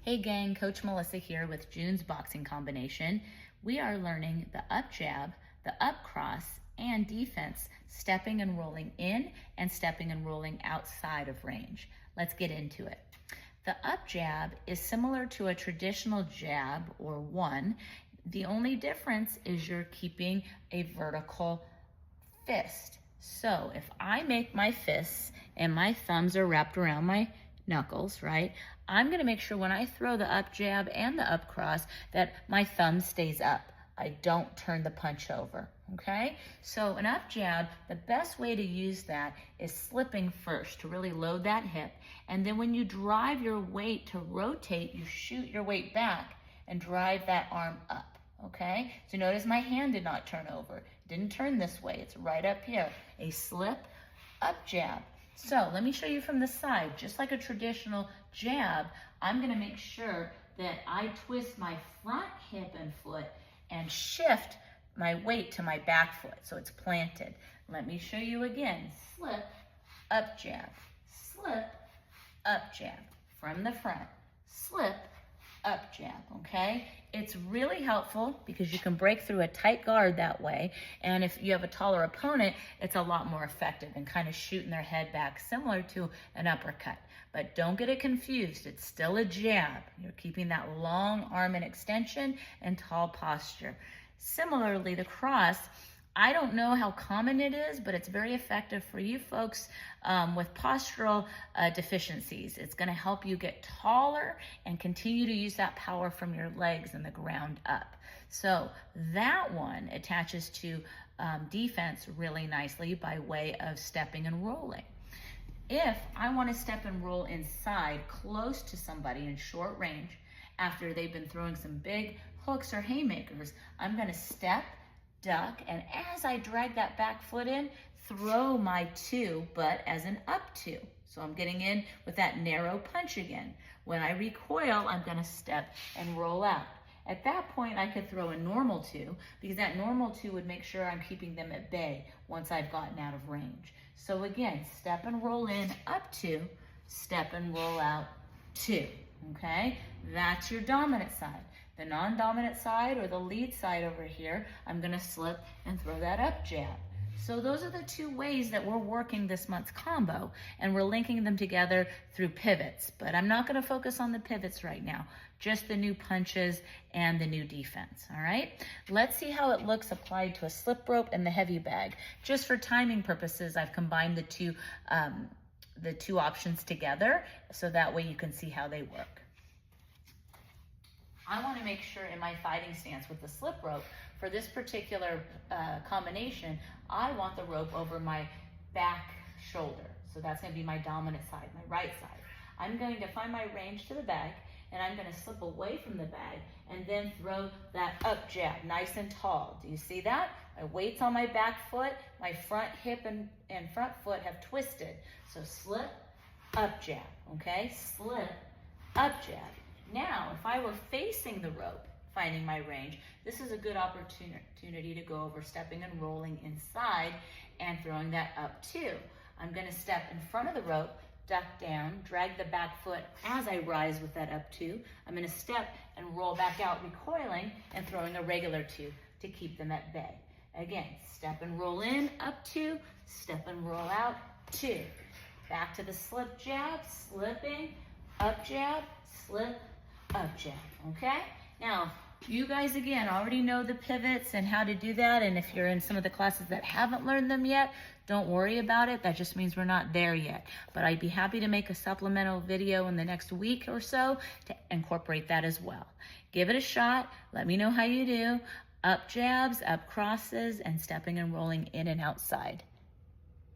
Hey gang, Coach Melissa here with June's boxing combination. We are learning the up jab, the up cross, and defense, stepping and rolling in and stepping and rolling outside of range. Let's get into it. The up jab is similar to a traditional jab or one. The only difference is you're keeping a vertical fist. So if I make my fists and my thumbs are wrapped around my knuckles, right? I'm gonna make sure when I throw the up jab and the up cross that my thumb stays up. I don't turn the punch over, okay? So an up jab, the best way to use that is slipping first to really load that hip. And then when you drive your weight to rotate, you shoot your weight back and drive that arm up, okay? So notice my hand did not turn over. It didn't turn this way, it's right up here. A slip, up jab. So let me show you from the side. Just like a traditional jab, I'm gonna make sure that I twist my front hip and foot and shift my weight to my back foot so it's planted. Let me show you again. Slip, up jab, slip, up jab. From the front, slip, up jab, okay? It's really helpful because you can break through a tight guard that way, and if you have a taller opponent, it's a lot more effective in kind of shooting their head back, similar to an uppercut. But don't get it confused, it's still a jab. You're keeping that long arm and extension and tall posture. Similarly, the cross, I don't know how common it is, but it's very effective for you folks with postural deficiencies. It's gonna help you get taller and continue to use that power from your legs and the ground up. So that one attaches to defense really nicely by way of stepping and rolling. If I wanna step and roll inside close to somebody in short range, after they've been throwing some big hooks or haymakers, I'm gonna step, duck, and as I drag that back foot in, throw my two, but as an up two. So I'm getting in with that narrow punch again. When I recoil, I'm gonna step and roll out. At that point, I could throw a normal two because that normal two would make sure I'm keeping them at bay once I've gotten out of range. So again, step and roll in, up two, step and roll out, two, okay? That's your dominant side. The non-dominant side or the lead side over here, I'm gonna slip and throw that up jab. So those are the two ways that we're working this month's combo, and we're linking them together through pivots. But I'm not gonna focus on the pivots right now, just the new punches and the new defense, all right? Let's see how it looks applied to a slip rope and the heavy bag. Just for timing purposes, I've combined the two options together, so that way you can see how they work. I want to make sure in my fighting stance with the slip rope, for this particular combination, I want the rope over my back shoulder. So that's going to be my dominant side, my right side. I'm going to find my range to the bag, and I'm going to slip away from the bag and then throw that up jab, nice and tall. Do you see that? My weight's on my back foot, my front hip and front foot have twisted. So slip, up jab, okay? Slip, up jab. Now, if I were facing the rope, finding my range, this is a good opportunity to go over stepping and rolling inside and throwing that up two. I'm gonna step in front of the rope, duck down, drag the back foot as I rise with that up two. I'm gonna step and roll back out, recoiling and throwing a regular two to keep them at bay. Again, step and roll in, up two, step and roll out, two. Back to the slip jab, slipping, up jab, slip, up jab, okay? Now, you guys, again, already know the pivots and how to do that, and if you're in some of the classes that haven't learned them yet, don't worry about it. That just means we're not there yet. But I'd be happy to make a supplemental video in the next week or so to incorporate that as well. Give it a shot. Let me know how you do. Up jabs, up crosses, and stepping and rolling in and outside.